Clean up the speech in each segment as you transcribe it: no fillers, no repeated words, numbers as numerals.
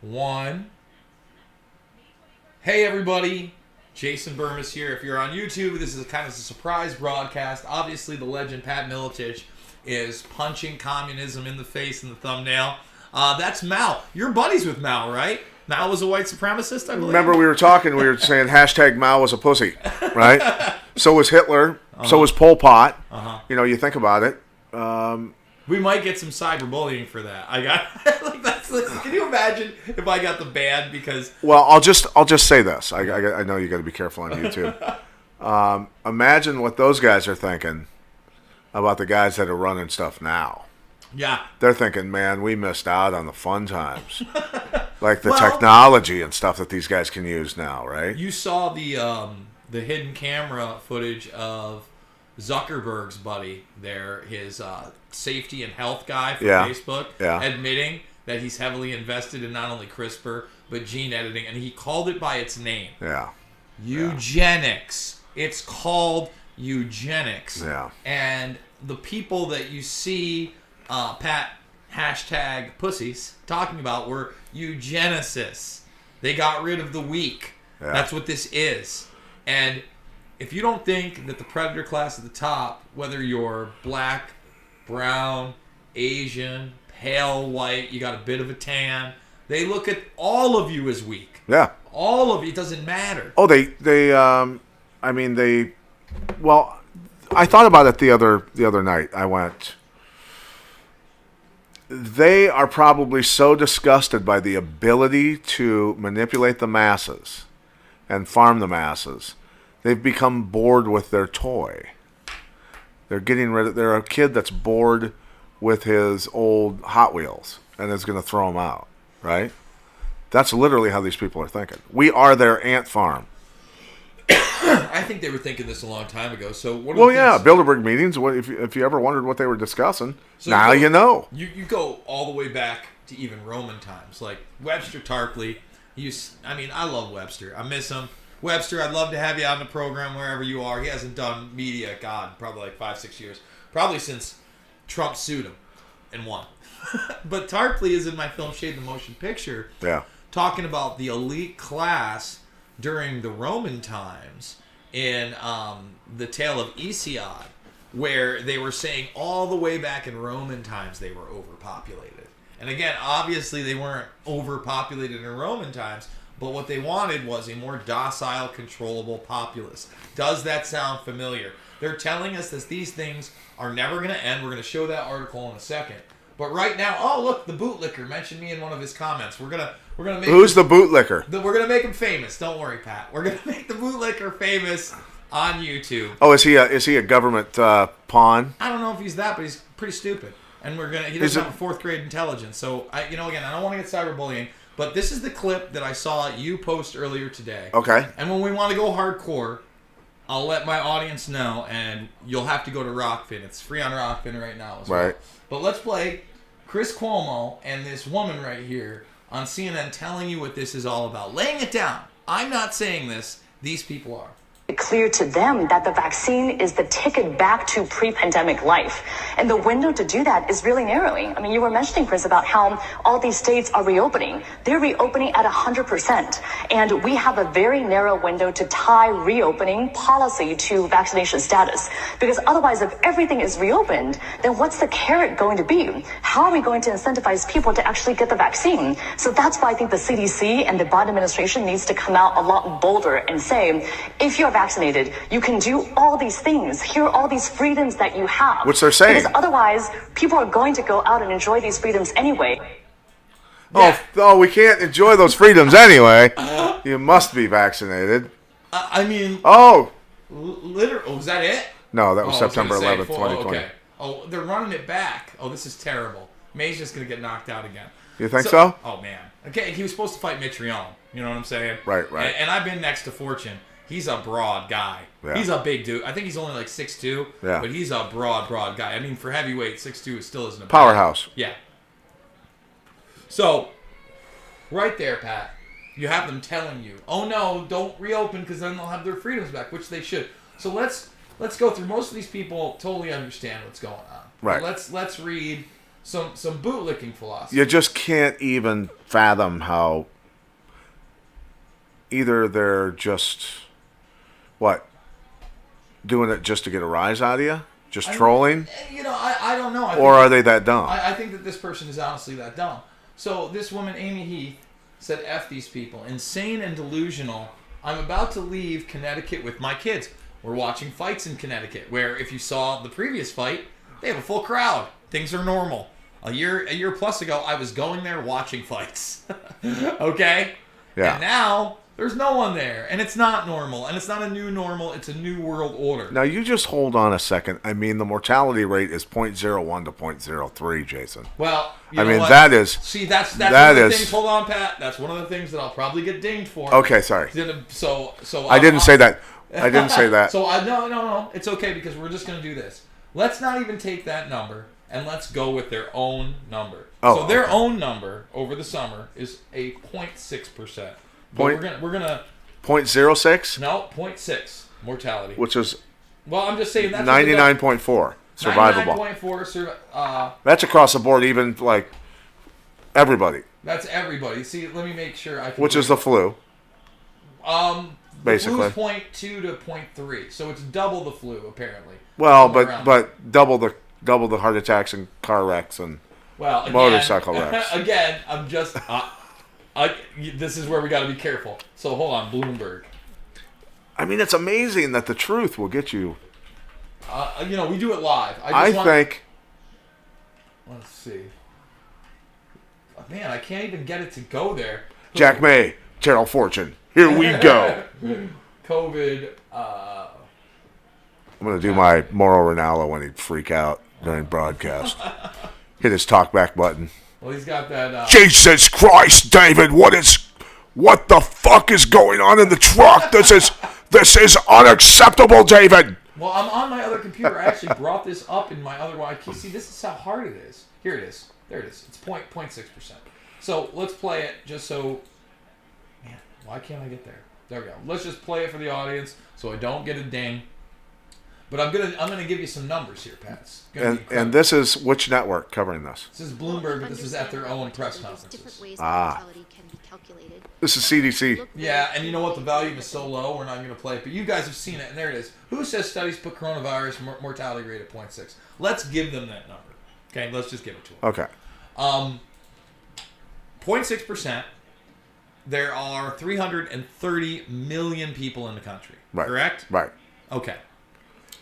1. Hey everybody, Jason Burmis here. If you're on YouTube, this is kind of a surprise broadcast. Obviously, the legend Pat Miletich is punching communism in the face in the thumbnail. That's Mao. You're buddies with Mao, right? Mao was a white supremacist, I believe. Remember we were saying hashtag Mao was a pussy, right? So was Hitler. So was Pol Pot. You know, you think about it. We might get some cyberbullying for that. Can you imagine if I got the ban because? Well, I'll just say this. I know you got to be careful on YouTube. Imagine what those guys are thinking about the guys that are running stuff now. Yeah, they're thinking, man, we missed out on the fun times, like the technology and stuff that these guys can use now, right? You saw the hidden camera footage of Zuckerberg's buddy there, his safety and health guy for Facebook, admitting that he's heavily invested in not only CRISPR, but gene editing, and he called it by its name. Yeah. Eugenics. It's called eugenics. Yeah. And the people that you see Pat hashtag pussies talking about were eugenicists. They got rid of the weak. Yeah. That's what this is. And if you don't think that the predator class at the top, whether you're black, brown, Asian, pale white, you got a bit of a tan, they look at all of you as weak. Yeah. All of you. It doesn't matter. Oh, well, I thought about it the other night. I went, they are probably so disgusted by the ability to manipulate the masses and farm the masses. They've become bored with their toy. They're a kid that's bored with his old Hot Wheels and is going to throw them out, right? That's literally how these people are thinking. We are their ant farm. I think they were thinking this a long time ago. So Bilderberg meetings. If you ever wondered what they were discussing, so now you know. You go all the way back to even Roman times, like Webster Tarpley. I love Webster. I miss him. Webster, I'd love to have you on the program wherever you are. He hasn't done media, probably like 5-6 years. Probably since Trump sued him and won. But Tarpley is in my film Shade the Motion Picture, talking about the elite class during the Roman times in the Tale of Hesiod, where they were saying all the way back in Roman times they were overpopulated. And again, obviously they weren't overpopulated in Roman times, but what they wanted was a more docile, controllable populace. Does that sound familiar? They're telling us that these things are never going to end. We're going to show that article in a second. But right now, oh look, the bootlicker mentioned me in one of his comments. We're gonna make Who's the bootlicker? We're gonna make him famous. Don't worry, Pat. We're gonna make the bootlicker famous on YouTube. Oh, is he a government pawn? I don't know if he's that, but he's pretty stupid. And he doesn't have a 4th grade intelligence. So again, I don't want to get cyberbullying. But this is the clip that I saw you post earlier today. Okay. And when we want to go hardcore, I'll let my audience know, and you'll have to go to Rockfin. It's free on Rockfin right now as well. Right. But let's play Chris Cuomo and this woman right here on CNN telling you what this is all about. Laying it down. I'm not saying this. These people are. Clear to them that the vaccine is the ticket back to pre-pandemic life. And the window to do that is really narrowing. I mean, you were mentioning, Chris, about how all these states are reopening. They're reopening at 100%. And we have a very narrow window to tie reopening policy to vaccination status. Because otherwise, if everything is reopened, then what's the carrot going to be? How are we going to incentivize people to actually get the vaccine? So that's why I think the CDC and the Biden administration needs to come out a lot bolder and say, if you're vaccinated, you can do all these things. Here are all these freedoms that you have. Which they're saying. Because otherwise, people are going to go out and enjoy these freedoms anyway. Oh, we can't enjoy those freedoms anyway. You must be vaccinated. Oh, was that it? No, that was September 11th, 2020. Okay. Oh, they're running it back. Oh, this is terrible. May's just going to get knocked out again. You think so? Oh, man. Okay, he was supposed to fight Mitch Rion. You know what I'm saying? Right. And I've been next to Fortune. He's a broad guy. Yeah. He's a big dude. I think he's only like 6'2", but he's a broad guy. I mean, for heavyweight, 6'2" still isn't a powerhouse. Yeah. So, right there, Pat, you have them telling you, oh no, don't reopen because then they'll have their freedoms back, which they should. So let's go through. Most of these people totally understand what's going on. Right. Let's read some bootlicking philosophy. You just can't even fathom how either they're just doing it just to get a rise out of you, just trolling, I don't know. Or are they that dumb? I think that this person is honestly that dumb. So this woman, Amy Heath, said, "F these people, insane and delusional. I'm about to leave Connecticut with my kids. We're watching fights in Connecticut, where if you saw the previous fight, they have a full crowd. Things are normal. A year plus ago, I was going there watching fights. Okay? Yeah. And now there's no one there, and it's not normal, and it's not a new normal. It's a new world order." Now, you just hold on a second. I mean, the mortality rate is 0.01 to 0.03, Jason. Well, I mean, that is... See, that's that one of the is- things. Hold on, Pat. That's one of the things that I'll probably get dinged for. Okay, sorry. So I didn't say that. I didn't say that. So no. It's okay, because we're just going to do this. Let's not even take that number, and let's go with their own number. Oh, so their okay. own number over the summer is a 0.6%. Point- We're gonna 0.06, no 0.6 mortality. which is Well, I'm just saying that's 99.4 survivable. 99.4. That's across the board, even like everybody, That's everybody. See, let me make sure I can. which is the flu. Basically. The flu is 0.2 to 0.3, so it's double the flu apparently. Well, Somewhere around but double the heart attacks and car wrecks and well, again, motorcycle wrecks. Again, I'm just. This is where we got to be careful. So hold on, Bloomberg. I mean, it's amazing that the truth will get you. We do it live. I think. Let's see. Man, I can't even get it to go there. Jack May, Terrell Fortune. Here we go. COVID. I'm going to do my Mauro Ranallo when he'd freak out during broadcast. Hit his talkback button. Well, he's got that. Jesus Christ, David! What the fuck is going on in the truck? This is unacceptable, David. Well, I'm on my other computer. I actually brought this up in my other YQ. See, this is how hard it is. Here it is. There it is. It's 0.6%. So let's play it just so. Man, why can't I get there? There we go. Let's just play it for the audience so I don't get a ding. But I'm gonna give you some numbers here, Pat. And this is which network covering this? This is Bloomberg, but this is at their own press conferences. This is CDC. Yeah, and you know what? The volume is so low, we're not going to play it. But you guys have seen it, and there it is. Who says studies put coronavirus mortality rate at 0.6? Let's give them that number. Okay, let's just give it to them. Okay. 0.6%. There are 330 million people in the country. Right. Correct? Right. Okay.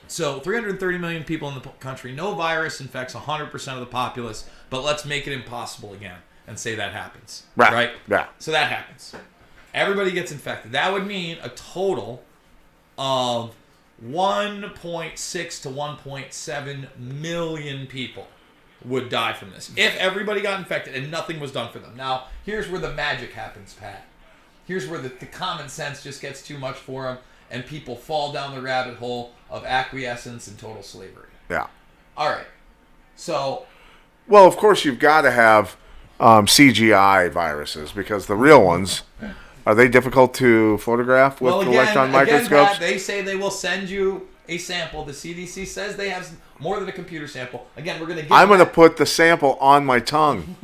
So 330 million people in the country. No virus infects 100% of the populace, but let's make it impossible again and say that happens. Right? Yeah. So that happens. Everybody gets infected. That would mean a total of 1.6 to 1.7 million people would die from this. If everybody got infected and nothing was done for them. Now, here's where the magic happens, Pat. Here's where the common sense just gets too much for them, and people fall down the rabbit hole of acquiescence and total slavery. Yeah. All right. So... Well, of course, you've got to have CGI viruses, because the real ones, are they difficult to photograph with electron microscopes? Pat, they say they will send you a sample. The CDC says they have more than a computer sample. Again, we're going to I'm going to put the sample on my tongue.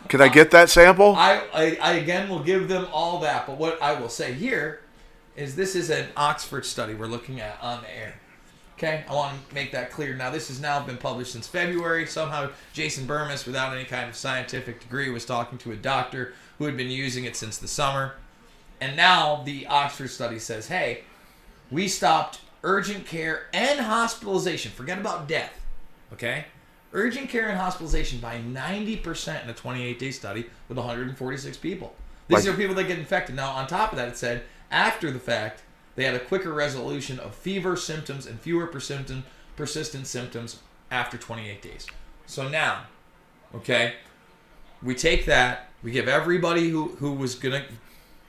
Can I get that sample? I again will give them all that. But what I will say here is this is an Oxford study we're looking at on the air. Okay, I want to make that clear. Now, this has now been published since February. Somehow, Jason Burmis, without any kind of scientific degree, was talking to a doctor who had been using it since the summer. And now the Oxford study says, hey, we stopped urgent care and hospitalization. Forget about death. Okay? Urgent care and hospitalization by 90% in a 28-day study with 146 people. These are people that get infected. Now, on top of that, it said, after the fact, they had a quicker resolution of fever symptoms and fewer persistent symptoms after 28 days. So now, okay, we take that, we give everybody who was going to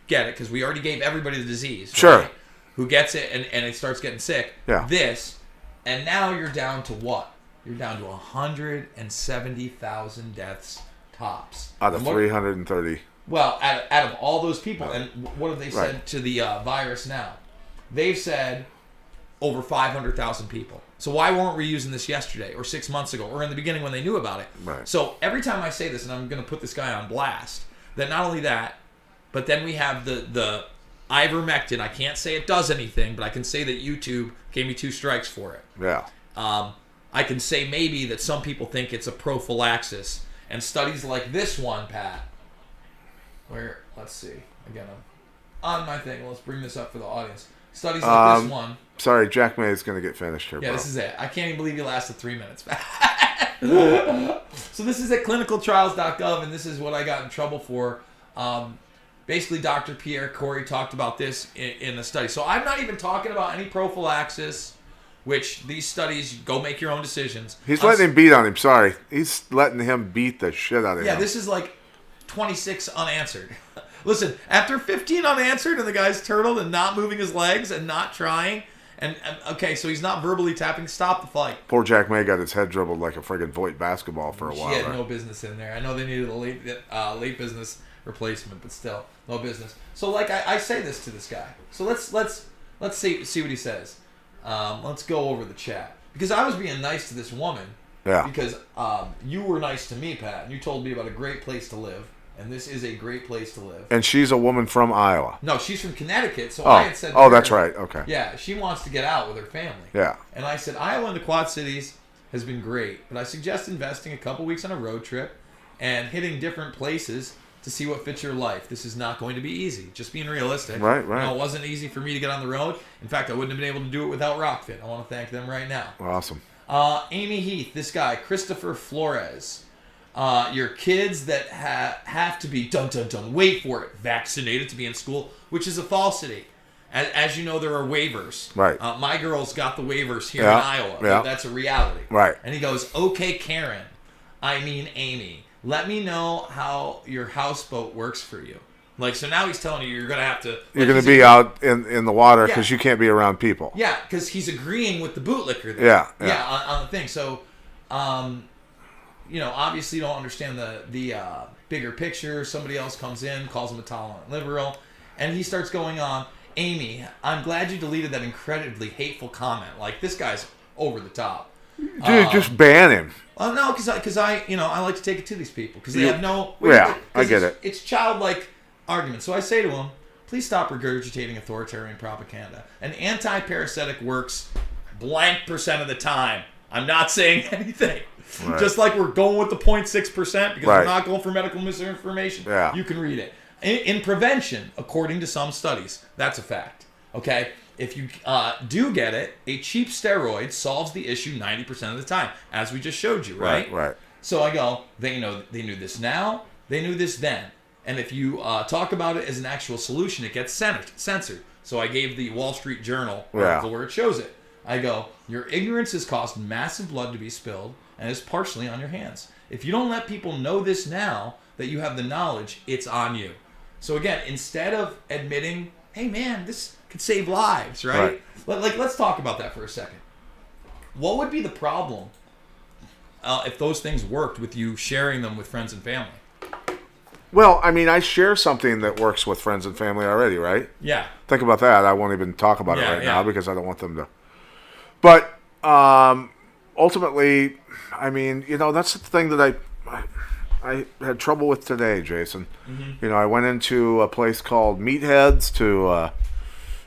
get it, because we already gave everybody the disease. Sure. Right? Who gets it and it starts getting sick. Yeah. This, and now you're down to what? You're down to 170,000 deaths tops. Out of 330. Well, out of all those people. And what have they said to the virus now? They've said over 500,000 people. So why weren't we using this yesterday or 6 months ago or in the beginning when they knew about it? Right. So every time I say this, and I'm going to put this guy on blast, that not only that, but then we have the Ivermectin. I can't say it does anything, but I can say that YouTube gave me 2 strikes for it. Yeah. I can say maybe that some people think it's a prophylaxis. And studies like this one, Pat, where, let's see, again, I'm on my thing. Let's bring this up for the audience. Studies like this one. Sorry, Jack May is going to get finished here, Yeah, bro. this is it. I can't even believe you lasted 3 minutes. So this is at clinicaltrials.gov, and this is what I got in trouble for. Basically, Dr. Pierre Corey talked about this in the study. So I'm not even talking about any prophylaxis, which these studies, go make your own decisions. He's letting him beat on him. Sorry. He's letting him beat the shit out of him. Yeah, this is like 26 unanswered. Listen, after 15 unanswered and the guy's turtled and not moving his legs and not trying, and okay, so he's not verbally tapping, stop the fight. Poor Jack May got his head dribbled like a friggin' Voight basketball for a while. He had there. no business in there. I know they needed a late business replacement, but still, no business. So like I say this to this guy. So let's see what he says. Let's go over the chat. Because I was being nice to this woman. Yeah. Because you were nice to me, Pat. And you told me about a great place to live. And this is a great place to live. And she's a woman from Iowa. No, she's from Connecticut. So I had said to oh, her, that's right. Okay. Yeah, she wants to get out with her family. Yeah. And I said, Iowa and the Quad Cities has been great. But I suggest investing a couple weeks on a road trip and hitting different places to see what fits your life. This is not going to be easy. Just being realistic. Right. You know, it wasn't easy for me to get on the road. In fact, I wouldn't have been able to do it without Rockfit. I want to thank them right now. Awesome. Amy Heath, this guy, Christopher Flores. Your kids that have to be, wait for it, vaccinated to be in school, which is a falsity. As you know, there are waivers. Right. My girls got the waivers here in Iowa. Yeah. That's a reality. Right. And he goes, okay, Karen, I mean Amy, let me know how your houseboat works for you. Like, so now he's telling you you're going to have to... Like, you're going to be out in the water because you can't be around people. Yeah, because he's agreeing with the bootlicker there. Yeah. On the thing. So, you know, obviously you don't understand the bigger picture. Somebody else comes in, calls him a tolerant liberal, and he starts going on, Amy, I'm glad you deleted that incredibly hateful comment. Like, this guy's over the top. Dude, just ban him. Well, no, because I like to take it to these people because they have no... Yeah, I get it. It's childlike argument. So I say to him, please stop regurgitating authoritarian propaganda. An anti-parasitic works blank % of the time. I'm not saying anything. Right. Just like we're going with the 0.6% because we're not going for medical misinformation. Yeah. You can read it. In prevention, according to some studies, that's a fact. Okay? If you do get it, a cheap steroid solves the issue 90% of the time, as we just showed you, right? Right. So I go, they knew this now, they knew this then. And if you talk about it as an actual solution, it gets censored. So I gave the Wall Street Journal article where it shows it. I go, your ignorance has caused massive blood to be spilled and is partially on your hands. If you don't let people know this now, that you have the knowledge, it's on you. So again, instead of admitting, hey man, this could save lives, right? Let's talk about that for a second. What would be the problem if those things worked with you sharing them with friends and family? Well, I mean, I share something that works with friends and family already, right? Yeah. Think about that. I won't even talk about it now because I don't want them to. But ultimately, I mean, you know, that's the thing that I had trouble with today, Jason. Mm-hmm. You know, I went into a place called Meatheads to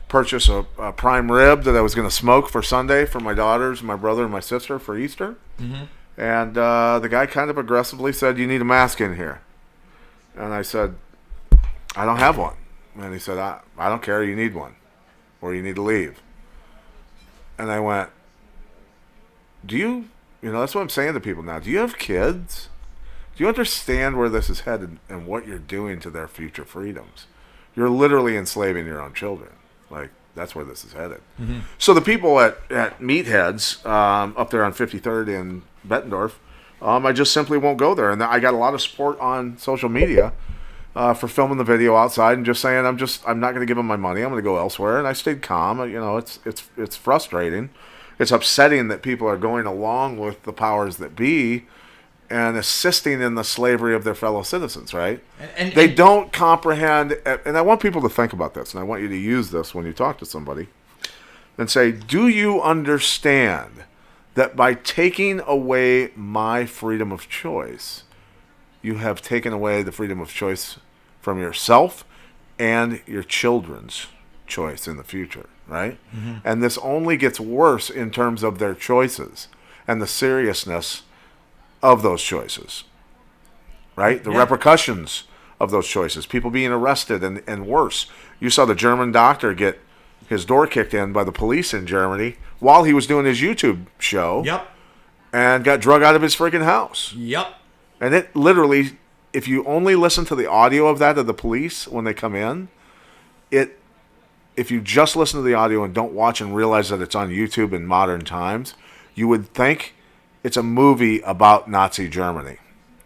purchase a prime rib that I was going to smoke for Sunday for my daughters, my brother, and my sister for Easter. Mm-hmm. And the guy kind of aggressively said, you need a mask in here. And I said, I don't have one. And he said, I don't care, you need one. Or you need to leave. And I went, you know, that's what I'm saying to people now. Do you have kids? Do you understand where this is headed and what you're doing to their future freedoms? You're literally enslaving your own children. Like, that's where this is headed. Mm-hmm. So the people at Meatheads up there on 53rd in Bettendorf, I just simply won't go there. And I got a lot of support on social media for filming the video outside and just saying I'm not going to give them my money. I'm going to go elsewhere. And I stayed calm. You know, it's frustrating. It's upsetting that people are going along with the powers that be and assisting in the slavery of their fellow citizens, right? And they don't comprehend, and I want people to think about this, and I want you to use this when you talk to somebody. and say, do you understand that by taking away my freedom of choice, you have taken away the freedom of choice from yourself and your children's choice in the future, right? Mm-hmm. And this only gets worse in terms of their choices and the seriousness of those choices, right? The repercussions of those choices, people being arrested and worse. You saw the German doctor get his door kicked in by the police in Germany while he was doing his YouTube show. Yep. And got drug out of his freaking house. Yep. And it literally, if you only listen to the audio of that of the police when they come in, if you just listen to the audio and don't watch and realize that it's on YouTube in modern times, you would think it's a movie about Nazi Germany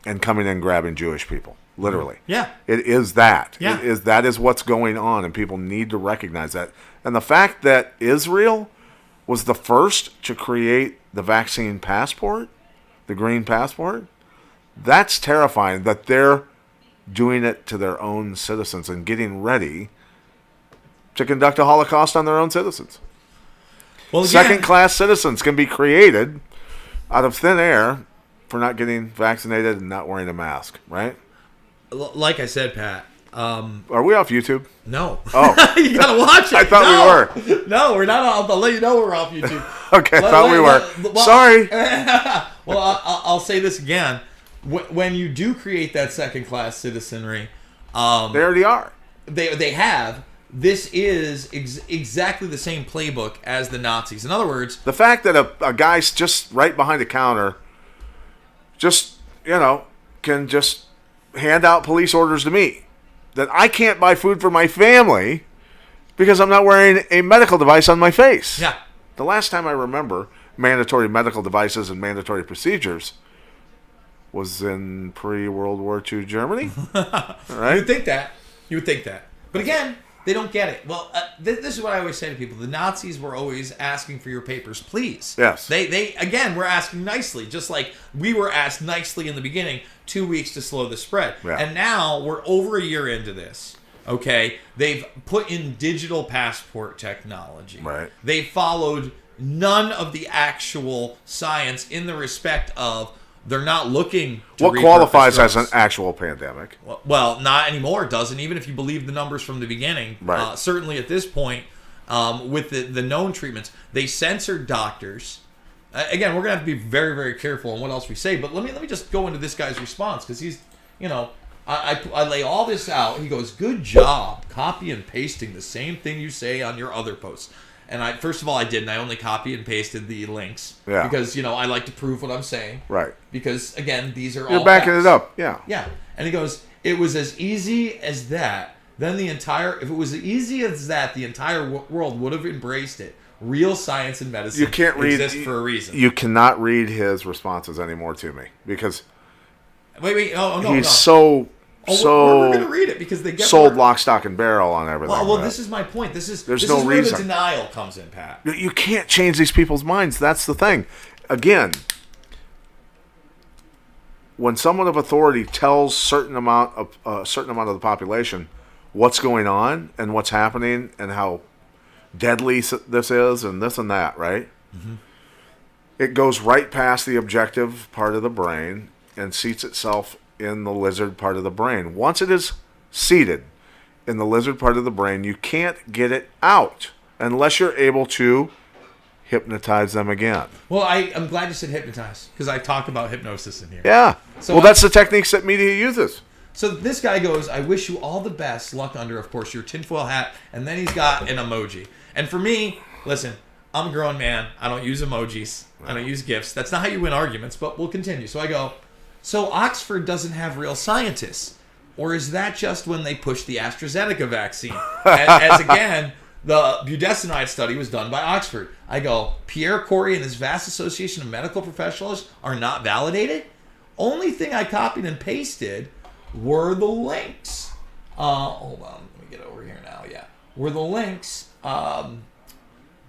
and coming in and grabbing Jewish people. Literally. Yeah. It is that. Yeah. That is what's going on, and people need to recognize that. And the fact that Israel was the first to create the vaccine passport, the green passport, that's terrifying that they're doing it to their own citizens and getting ready to conduct a Holocaust on their own citizens. Well, again, second-class citizens can be created out of thin air for not getting vaccinated and not wearing a mask, right? Like I said, Pat. Are we off YouTube? No. Oh. You gotta watch it. I thought we were. No, we're not off. I'll let you know we're off YouTube. Okay, I thought we were. Well, sorry. Well, I'll say this again. When you do create that second-class citizenry, they already are. They have. This is exactly the same playbook as the Nazis. In other words, the fact that a guy's just right behind the counter, just can just hand out police orders to me that I can't buy food for my family because I'm not wearing a medical device on my face. Yeah. The last time I remember mandatory medical devices and mandatory procedures was in pre-World War II Germany. Right? You would think that. But again, they don't get it. Well, this is what I always say to people. The Nazis were always asking for your papers, please. Yes. They again, were asking nicely, just like we were asked nicely in the beginning, 2 weeks to slow the spread. Yeah. And now we're over a year into this. Okay? They've put in digital passport technology. Right. They followed none of the actual science in the respect of they're not looking to what qualifies drugs. as an actual pandemic. Well, not anymore. It doesn't. Even if you believe the numbers from the beginning. Right. Certainly at this point, with the known treatments, they censored doctors. Again, we're going to have to be very, very careful on what else we say. But let me just go into this guy's response because he's, I lay all this out. He goes, "Good job, copy and pasting the same thing you say on your other posts." And first of all, I didn't. I only copy and pasted the links because I like to prove what I'm saying. Right. Because again, these are all you're backing facts. it up. Yeah. Yeah. And he goes, "It was as easy as that. Then if it was as easy as that, the entire world would have embraced it. Real science and medicine you can't read, exist for a reason." You cannot read his responses anymore to me because wait. Oh no. He's no. so we're going to read it because they get sold lock, stock, and barrel on everything. Well, this is my point. This is no where reason. the denial comes in, Pat. You can't change these people's minds. That's the thing. Again, when someone of authority tells a certain amount of the population what's going on and what's happening and how deadly this is and this and that, right? Mm-hmm. It goes right past the objective part of the brain and seats itself in the lizard part of the brain. Once it is seated in the lizard part of the brain, you can't get it out unless you're able to hypnotize them again. Well, I'm glad you said hypnotize because I talk about hypnosis in here. Yeah. So that's the techniques that media uses. So this guy goes, "I wish you all the best luck under, of course, your tinfoil hat," and then he's got an emoji. And for me, listen, I'm a grown man. I don't use emojis. I don't use GIFs. That's not how you win arguments, but we'll continue. So I go, "So Oxford doesn't have real scientists? Or is that just when they pushed the AstraZeneca vaccine?" As again, the budesonide study was done by Oxford. I go, "Pierre Corey and his vast association of medical professionals are not validated? Only thing I copied and pasted were the links." Hold on, let me get over here now. Yeah, were the links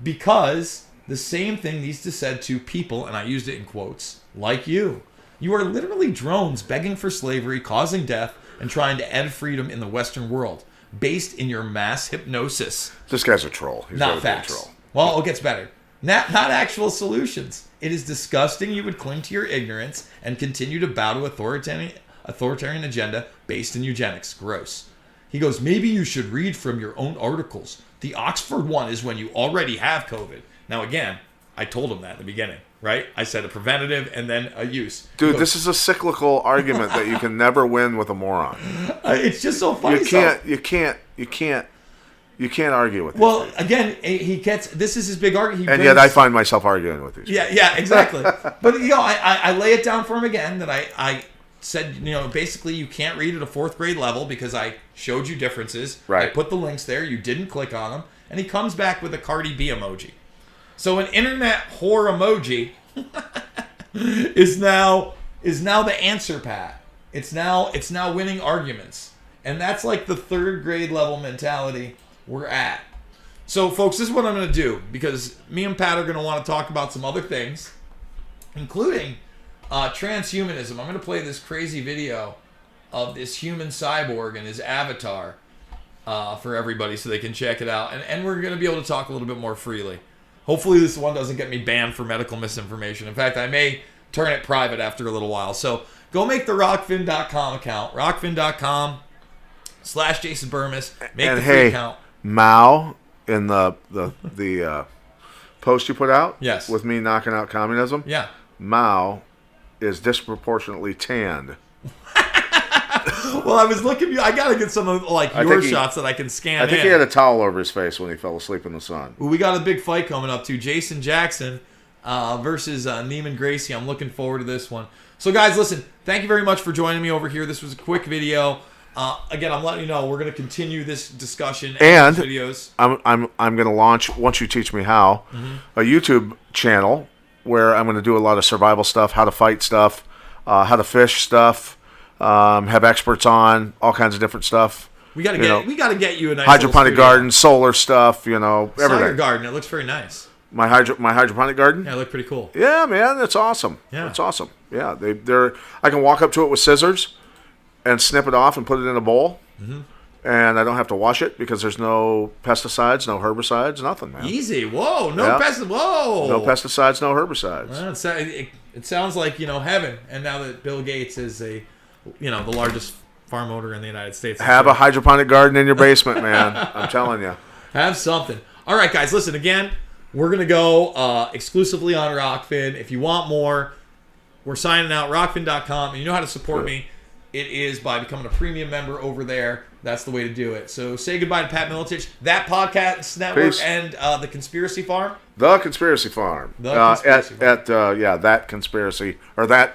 because the same thing needs to be said to people, and I used it in quotes, like you. You are literally drones begging for slavery, causing death, and trying to end freedom in the Western world, based in your mass hypnosis. This guy's a troll. He's not really facts. a troll. Well, it gets better. Not actual solutions. It is disgusting you would cling to your ignorance and continue to bow to authoritarian agenda based in eugenics. Gross. He goes, maybe you should read from your own articles. The Oxford one is when you already have COVID. Now, again, I told him that at the beginning, right? I said a preventative and then a use. Dude, this is a cyclical argument that you can never win with a moron. It's just so funny. You can't argue with. Well, again, he gets. This is his big argument. And yet, I find myself arguing with these. Yeah, exactly. But I lay it down for him again that I said, basically you can't read at a 4th grade level because I showed you differences. Right. I put the links there. You didn't click on them, and he comes back with a Cardi B emoji. So an internet whore emoji is now the answer, Pat. It's now winning arguments, and that's like the 3rd grade level mentality we're at. So, folks, this is what I'm going to do, because me and Pat are going to want to talk about some other things, including transhumanism. I'm going to play this crazy video of this human cyborg and his avatar for everybody so they can check it out, and we're going to be able to talk a little bit more freely. Hopefully this one doesn't get me banned for medical misinformation. In fact, I may turn it private after a little while. So go make the rockfin.com account. rockfin.com/Jason Burmis. Make the free account. Mao, in the post you put out, yes, with me knocking out communism, yeah, Mao is disproportionately tanned. Well, I was looking. I gotta get some of your shots that I can scan. I think he had a towel over his face when he fell asleep in the sun. Well, we got a big fight coming up too. Jason Jackson versus Neiman Gracie. I'm looking forward to this one. So, guys, listen. Thank you very much for joining me over here. This was a quick video. Again, I'm letting you know we're going to continue this discussion and videos. I'm going to launch, once you teach me how, a YouTube channel where I'm going to do a lot of survival stuff, how to fight stuff, how to fish stuff, have experts on all kinds of different stuff. We got to get you a nice hydroponic garden, solar stuff, everything. Your garden. It looks very nice. My hydroponic garden? Yeah, it looked pretty cool. Yeah, man, it's awesome. Yeah. It's awesome. Yeah, I can walk up to it with scissors and snip it off and put it in a bowl. Mm-hmm. And I don't have to wash it because there's no pesticides, no herbicides, nothing, man. Easy. Whoa, no pesticides. Whoa. No pesticides, no herbicides. Well, it sounds like, heaven. And now that Bill Gates is the largest farm owner in the United States. Have a hydroponic garden in your basement, man. I'm telling you. Have something. All right, guys, listen, again, we're going to go exclusively on Rockfin. If you want more, we're signing out, rockfin.com. And you know how to support me. It is by becoming a premium member over there. That's the way to do it. So say goodbye to Pat Militich, That Podcast Network, Peace. And The Conspiracy Farm. The Conspiracy Farm. The Conspiracy Farm. That Conspiracy, or that